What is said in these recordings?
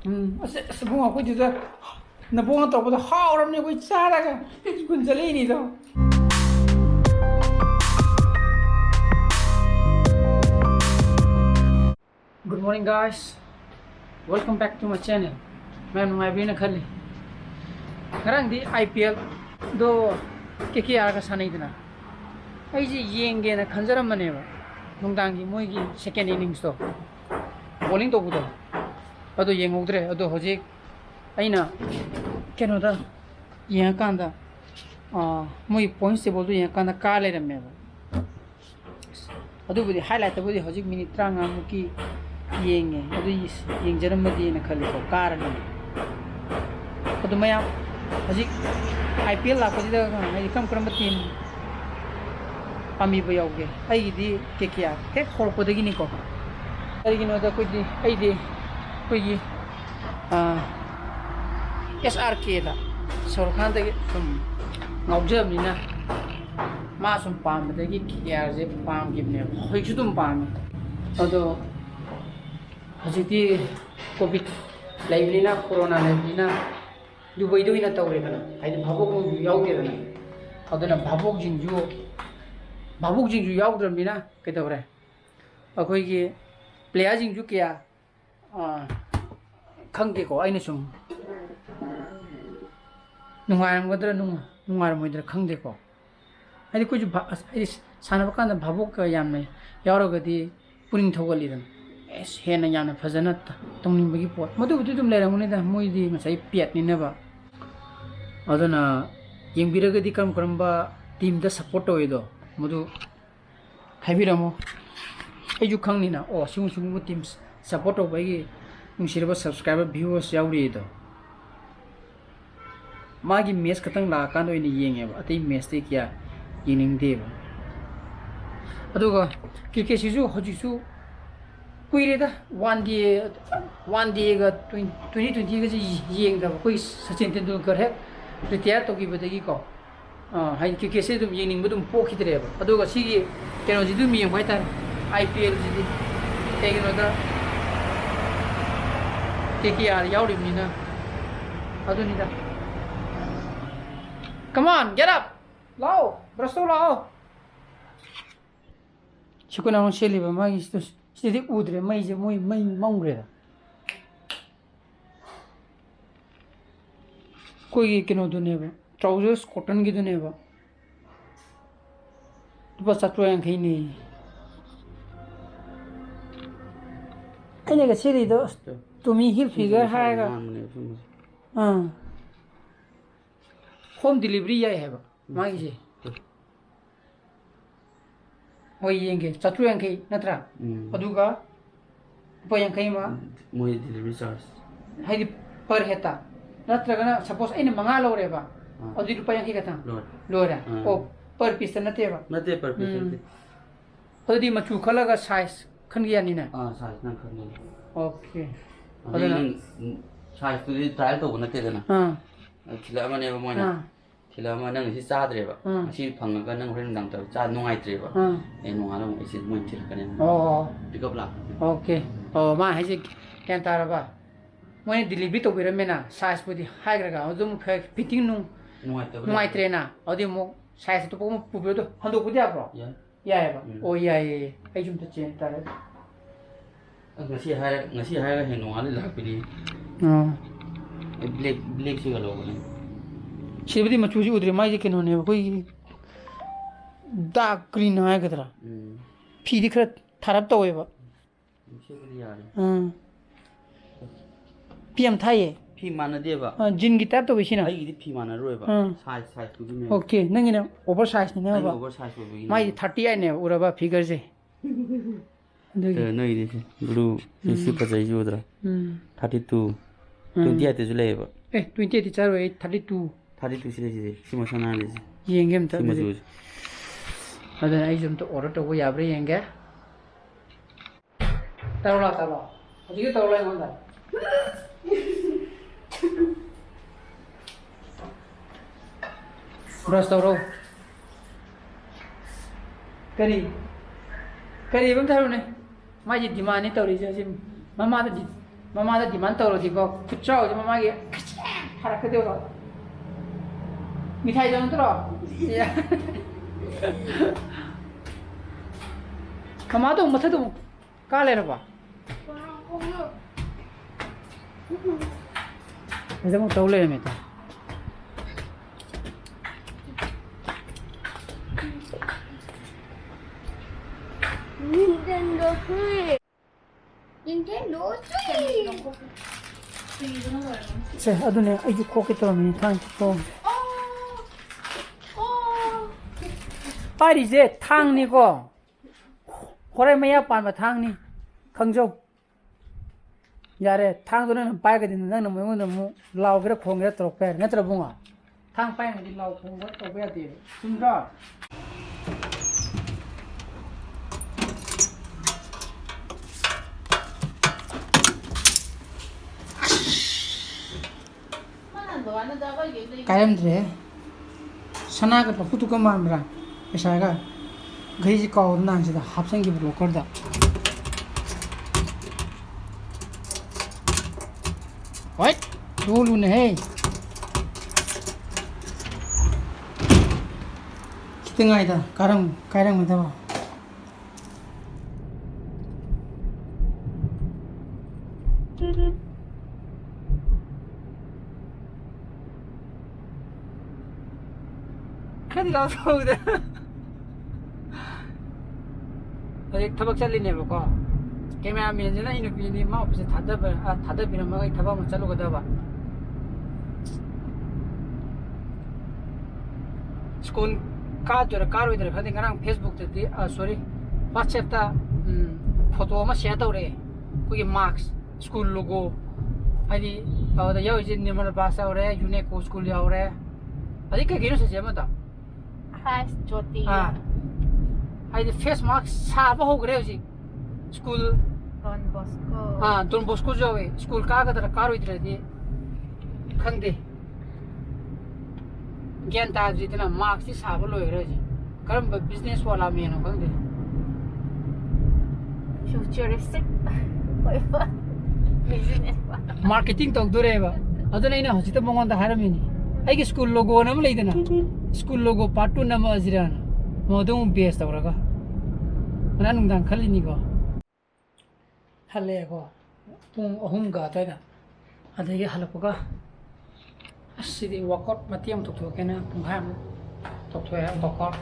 Sebung aku juga nabung atau pada orang ni aku cara kan, kunjali ini tu. Good morning guys, welcome back to my channel. मैं भी ना खाली नरंग दी IPL दो KKR का सानी इतना ऐसे येंगे ना खंजरम मने बा नुंगदांगी मोई की second innings तो bowling तो कुछ अदो येंग उधरे अदो होजे ऐना क्या नोटा यहाँ कांदा मोई points टेबल तो यहाँ कांदा काले रमे बा अदो बुद्धि highlight बुद्धि होजे मिनट त्रांगा मुकी येंगे अदो येंग जरम मधी ना खाली को कार नहीं अदो मैं आप होजे IPL लाको जिधर है कम करम टीम पामी बयाओगे आई दी KKR है खोल पड़ेगी निको आई नो दा कोई दी आई दी कोई SRK दा सरकार दा तुम नौजवान नी ना माँ सुन पाम बतेगी KKR जे पाम गिवने होई चुद तुम पाम अदो हजिती कोविड लाइवली ना कोरोना लाइवली ना दुबई दो ही ना तौरे ना आई भावों को याद ना अदो ना भावों जिंजू याद रही ना क्या तौरे अकोई के प्लेयर जिंजू क्या खंगे को आई न सुम नुंगारम गदर नुंगारम होइदर खंगे को आई कुछ साना बकान भावों का याम में यारो गदी पुनिंग थोगली दन एस हेन याम ने फजन तंगनी बगी पोट मदु बुदु तुम लेरंगने दा मोई दी मसाई पियत नि नबा अदना येंबिरगदी करम टीम दा सपोर्ट होइदो मदु हाइबिरामु आइजु खंगनिना ओ सिंगु टीम सपोर्ट होबागी नुसिरबा सब्सक्राइबर व्यूअर्स याउरिदो मागी मैच खतंग लाकान ओइनि येंगेबा अतै मैच ते क्या येनिंगदेबा अदुगा क्रिकेट सिजु हजिसु कुइरेदा वन डे गा 2020 गा येंगदा कोइ सचिन तेंदुलकर है रिटायर तोगिबदगी को हाई क्रिकेट से तुम येनिंग तुम पोखिद्रेबा अदुगा सिगी केनोजि दुम येंग हाइतार IPL जिदि केगिनोदा KKR याउरिमिना अदुनिदा Come on, get up! Lao! Brasto lao! Chikuna ang siliba, magistos. Sidi udre, may maungre. Koi kino duneba. Trousers cotton ki duneba. Tupa satwa yang kini. Kanya ka sili dos. Tumi heel figure hai ka. Home delivery ya है मांगी से वही येंगे चतुर young कहीं नत्रा अदुगा ऊपर young कहीं मां मोई delivery charge है दी पर हेता नत्रा का ना suppose ऐने मंगा लो रे बा अदुगी ऊपर यंग कहीं कहता लो रे ओ पर पीस नते बा नते पर पीस अदुगी मचू खला का size खन गया नी ना size ना खन ओके अदुना size तो दी trial तो नते देना खिला मने मोना खिला मने नंग सी चाद्रेबा सी फंगगा नंग होरेन दंग त चा नुंगाइत्रेबा ए नुंगाला मो इसे मोन थिल कने पिकअप ला ओके ओ मा हाइजे कैन तारबा मोने डिलीवरी तो बिरमेना साइज पुदी हाइग्रगा अजुम फिटिंग नुंगाइत्रेना अदि मो साइज तो पम पुबे तो हंदो पुदी आब्रो यायबा ओ याय आई जुम त चेन तारे ngasi hai he नुंगाले लापिनी ब्लैक से गलो बने शिवदी मचूजी उधरे माई के नोने कोई डार्क ग्रीन है कतरा फी दिख रहा थरप तो है बा पीएम था ये फी माना दे बा जिन की टैप तो वैसी ना आई फी माना रोए बा साइज तो भी ओके नंगे ना ओवर साइज नहीं है बा ओवर साइज हो गई माई 30 है ने उरा बा फिगर से नहीं दे ब्लू इसी पर चाहिए उधर 32 28 te zule ba 28 charo 32 sile simo sana le yengem ta ada ai jum to order to ya bre yenge tawla hoji tawla ngonda brush tawro kari bang tharu ne ma ji dimani tawri je sim mama da ꯃꯃꯥꯗ ꯗꯤꯃꯥꯟ ꯇꯧꯔꯗꯤꯀꯣ ꯈꯨꯠꯆꯥꯎꯁꯦ ꯃꯃꯥꯒꯤ ꯐꯔꯛꯀꯗꯣꯏꯕ ꯃꯤꯊꯥꯏꯗꯣ ꯅꯠꯇ꯭ꯔꯣ ꯃꯃꯥꯗꯣ ꯃꯊꯛꯇ ꯑꯃꯨꯛ ꯀꯥ ꯂꯩꯔꯕ ꯑꯗꯨꯗ ꯑꯃꯨꯛ ꯇꯧ ꯂꯩꯔꯝꯃꯦ Nintendo Switch. Nintendo Switch. ꯁꯦ ꯑꯗꯨꯅꯦ ꯑꯩꯁꯨ ꯈꯣꯛꯀꯦ ꯇꯧꯔꯝꯃꯤꯅꯤ ꯊꯥꯡ ꯄꯥꯏꯔꯤꯁꯦ ꯊꯥꯡꯅꯤꯀꯣ ꯍꯣꯔꯦꯟ ꯃꯌꯥ ꯄꯥꯟꯕ ꯊꯥꯡꯅꯤ ꯈꯪꯖꯧ ꯌꯥꯔꯦ ꯊꯥꯡꯗꯣ ꯅꯪꯅ ꯄꯥꯏꯒꯗꯤ ꯅꯪꯅ ꯃꯉꯣꯟꯗ ꯑꯃꯨꯛ ꯂꯥꯎꯒꯦꯔꯥ ꯈꯣꯡꯒꯦꯔꯥ ꯇꯧꯔꯛꯄ ꯌꯥꯔꯦ ꯅꯠꯇ꯭ꯔ ꯕꯨꯡꯉꯣ ꯊꯥꯡ ꯄꯥꯏꯔꯒꯗꯤ ꯂꯥꯎ ꯈꯣꯡꯕ ꯇꯧꯕ ꯌꯥꯗꯦ ꯆꯨꯝꯗ꯭ꯔꯣ ꯀꯥꯏꯔꯝꯗ꯭ꯔꯦ ꯁꯅꯥꯒ ꯂꯐꯨꯇꯨꯛꯀ ꯃꯥꯟꯕ꯭ꯔꯥ ꯄꯩꯁꯥꯒ ꯘꯩꯁꯤ ꯀꯥꯎꯗꯅ ꯅꯍꯥꯟꯁꯤꯗ ꯍꯥꯞꯆꯟꯈꯤꯕ ꯂꯣꯀꯔꯗ ꯍꯣꯏ ꯂꯨꯅꯍꯦ ꯈꯤꯇꯪꯉꯥꯏꯗ ꯀꯥꯏꯔꯝꯒꯗꯕ खरी लाओ उधर एक थबक चलिनेबको कैमरामैन से इन नुपीनी मा ऑफिस थादबिरमगा थबक म चलुगदबा स्कूल कारोइदर खदि ngरang फेसबुक ते सॉरी व्हाट्सएप ता फोटो मा शेयर तौरे कोई मार्क्स स्कूल लोगो आदि पावदा यावजे निर्मल पास औरे यूनेको स्कूल यावरे आदि कगिनो से मता Has Jyoti. I the face mask साबा हो गए उसी school Don Bosco. Don Bosco जावे स्कूल का अगर कारो इधर दे खंडे ज्ञान ताज जितना मार्क्स ही साबा लोग रहे जी कर्म बिजनेस वाला में ना खंडे Futuristic. Business. मार्केटिंग तो दूर है बा अदर नहीं ना हो जितना मंगों दा हर महीने आई कि स्कूल लोगो ना में लेते ना स्कूल लोगो पार्ट 2 ना मज़िरान मोदों बेस तब रखा ना नुंगदान खाली नहीं को हल्ले को पुंग अहुम गाता है ना अधे ये हल्ले पका सीधे वर्कआउट मतियम तो के ना पुंग हम तो है वर्कआउट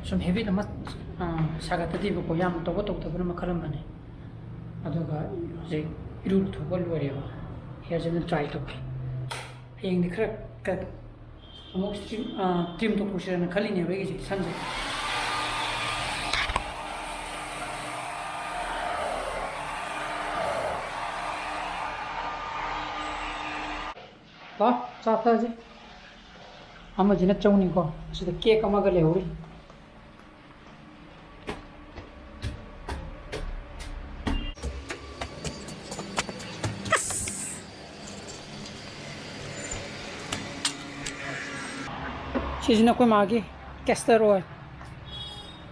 सुन हेवी ना मत सागत दी को याम तो ना मखलम बने अदोगा जे इरुल तो बोल वरिया हेयर जन ट्राई तो हेंग निखर कर अमुक ट्रिम तो पुशरन खाली ने बेगी जी संजे ला चाहता जी हम जिन चौनी को सिद केक अमग लेहौरी 시즌 거의 마기 캐스터로에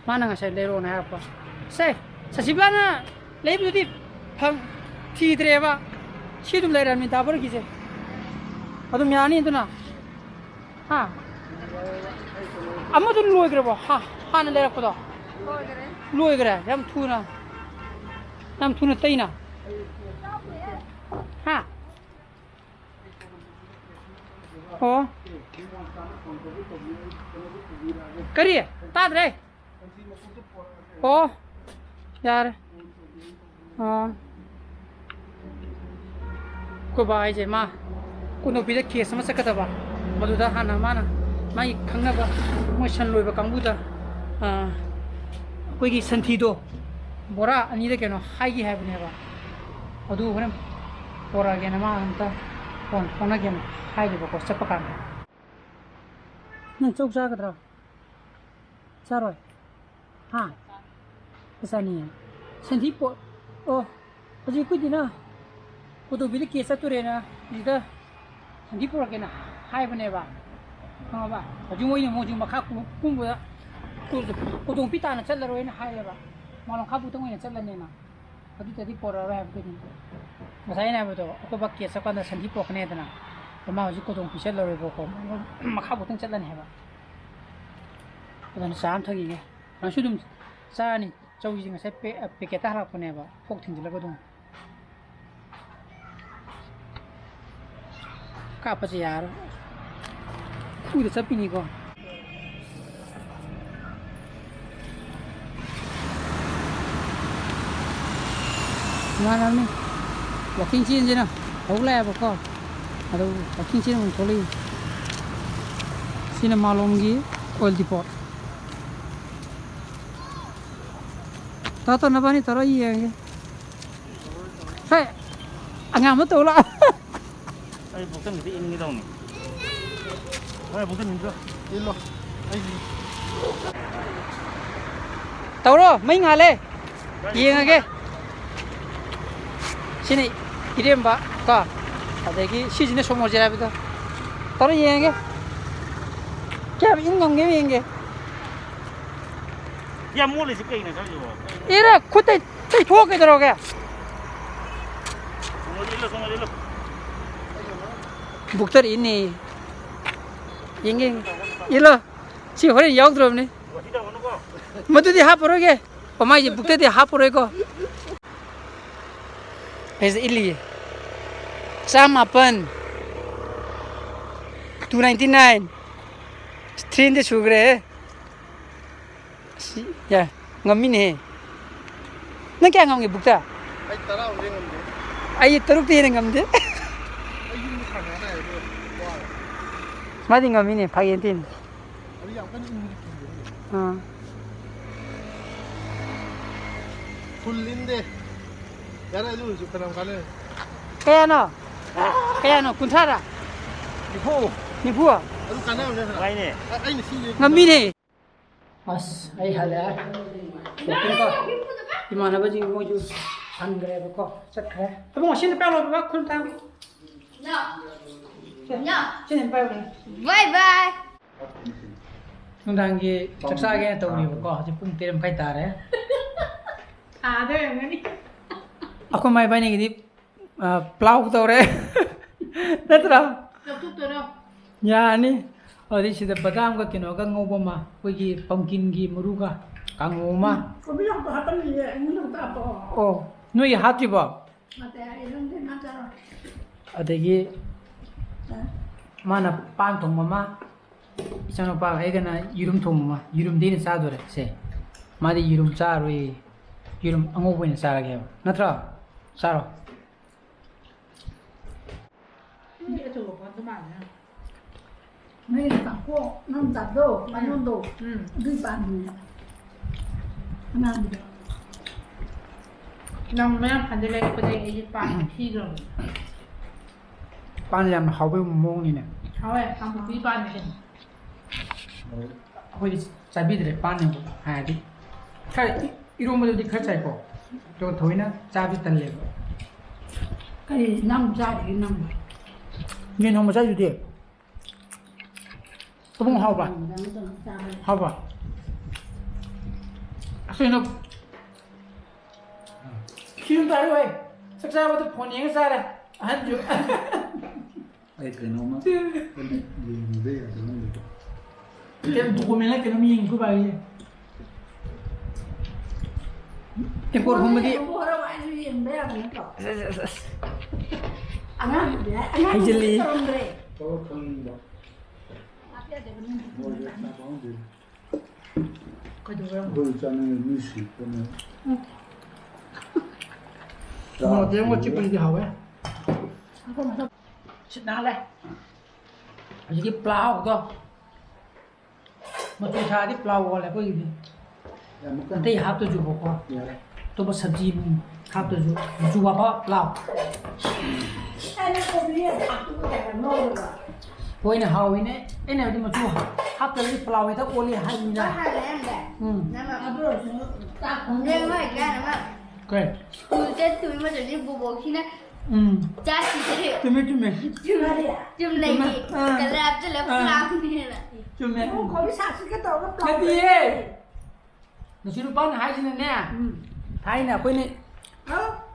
마나가 잘 내려오네 아빠 세 사십라나 레이브디 방 티드레바 시좀 내려면 다 버리기지 아도 미안이 누나 하 아무도 로이 그래 봐 하는 내려거든 로이 그래 ям 투나 떼이나 하 어 करिए ताद रे ओ यार हाँ को बाय जे मा कुनो भी केस में सकता मधुदा हाना माना माई खंगनबा मोय सन लोइबा कांगुदा कोई संथी दो बोरा अनी दे केनो हाइगी हाइबनेबा अदु होने बोरा गेना मा अंता फोन फोना गेना हाइबा को चपका नंग चौक जागद्रा चारोय हाँ ऐसा नहीं है संथी पो ओ अजी कुछ दिन ना कुतो भी केस तो रहना इधर संथी पो रखे ना हाई बने बा हाँ बा अजी वही ना मोजी मखा कुम कुतो पिता ना चल रहे ना हाई बा मालूम खाबू तो वही ना चल रहे ना अभी तभी पोरा रहा है अभी मसाई ना बताओ आपको बाकी ऐसा कौन सा संधि पोकने इतना तो माँ उसी को तो पीछे लड़े पोको मखा बोतल चलना है बा तो ना शाम थकी है ना शुद्ध सानी चौजी में से पे के तारा पने बा फोक थिंग लगा दूँ का पचे यार उधर सब पीनी को mana ni walking chin je na hole ba ko ado walking chin mun tholi sina malongi oil depot ta na bani tara yi ye hey angam ma to la ai buktan ni in ni dong ni ai buktan ni jo in lo ai tàu rồi mấy ngày lên gì nghe sini Yengbiriba ka adagi 시즌에 소모지라비다 다른 얘기 क्या 인공게 얘기 ya mua lấy cái này sao vậy 이래 그때 또 좋게 들어게 xong rồi 북들 있니 얘기 일로 지 허리 영 들어오네 뭐든지 하프로게 엄마 이제 북들이 하프로고 Is Ili sama pen 299 stream de sugre ya ngamin he na kya ngam ge bukta ai tara ong ngam de ai taruk te ngam de ai yin ni khana na ai wa ma ding ngamin he phagen tin ari yang kan in ni ha full linde यार ये जो करम काले kaya no kunthara ni bua अरु काना ने भाई ने आई ने सी ngami ne bas ai hala ko imana ba jing mo ju san gre ko sat kha to mo sin pa lo ba khun ta No. No. sin pa lo Bye bye. nung dang gi chaksa ge to ni ko ji pung terem kai ta re Ada yang ni. ako mai ba ni gi plau to re natra Tutup tu dah. ya ni odi sida badam ka kino ka ngobo ma koi gi pumpkin gi muru ka kango ma Kau bilang tu apa ni? Ini tak apa. oh no ya hati ba Mata air nanti nanti. adagi mana pan thong mama isano pa he gana yurum thong mama yurum din sa dore se madi yurum cha roi yurum ango boin sa ge natra saro Dia tu apa tu mana? Ni tak kau nam tak do, mana do? Di bandung. Nam dia. Nang mana pandai lagi pada ini pan tiga. pan lam hau be mong ni ne Awak kamu di pan ni. ko di sabi de pan ne ha di khai irum mo di khachai ko to thoina cha bi tan le Kali nam jadi nam. ni no mo cha ju de to bong hau ba Nam hau ba so no Kim ta rồi, sắc ra vào phone nhang ra đây, anh chụp. ai cái nó mà nhìn đây là nó Cái tụi mình lấy cái nó miếng của bài. Em còn không đi. Kau orang main ni yang dia ni kau. Anak dia, anak Hai jeli. dia orang dia. có không đó Tapi ada benar. mua cái nào cũng được Coi tụi em. rồi cho nên mới xịt cho nên Một tiếng một chiếc đi hầu ấy. Aku masuk. Sit nào đây. Ở cái plow của tôi. Một cái thà đi plow gọi là cái gì? ya bukan Nanti hap tu juga kok. ya Tu bas sabji hap tu juga apa plow. Anak kau beli aku jangan nol lah. Koi na hau ini. Ini ada macam hap tu di plow itu oli hai ni Kau lah. ada yang dah. Nama Aduh, tak dia mai kan nama. Koi. Tu tu macam ni bubu kina. Jadi jadi. Cuma. cuma dia. Jum lagi. Kerap tu lepas ni lah. Cuma. Oh, kau bisa sikit tahu ke Cái gì ấy? Nó chỉ ban hai chân nè. Hai nè, quên này.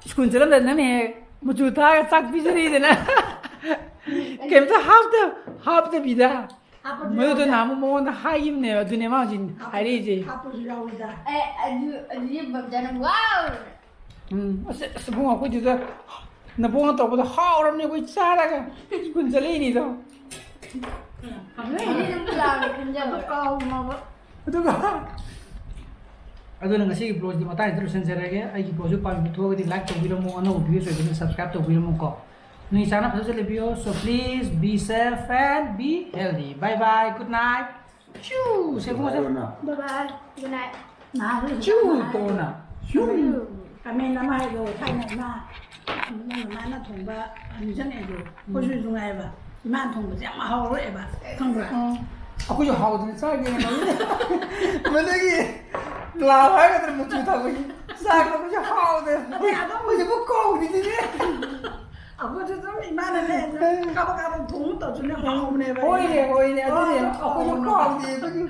School चला लेना नहीं मुझुता तक पिजरी देना केमता half the बिदा मैं तो नाम मोन हाइम ने दुनिया में जिन हारी जी ये बच्चा वाव बुआ कोई जो न बुआ तो बहुत हाउ रमने कोई चारा का स्कूल चले ही नहीं तो ये नंबर लाने खंजा तो अदुन ngasi blog di mata introduction serege ai ki blog pa mi thoga di like to biramo ano video so di subscribe to biramo ko ni sana phase le video so please be safe and be healthy bye bye good night choo se mo se bye bye good night นาเลย choo to na choo กาเมนน้ำมาให้ดูไทยไหนมานั่นมาน่าถงบะอันนี้ฉันเองดูผู้ช่วยตรงไหนบะม่านถงบะจะมาเอาเลยบะข้างบน aku jo hau din sa ge na mane ki la hai ka ter muchu tha ko sa ko jo hau de ko jo ko di ni เอาก็จะต้องมีม่านนั่นแหละเขาประกาศถุงต่อจนเนี่ยเอาเนี่ยไป oi ne adu ne aku jo ko di ko jo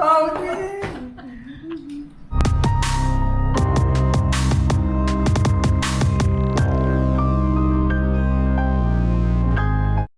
ko di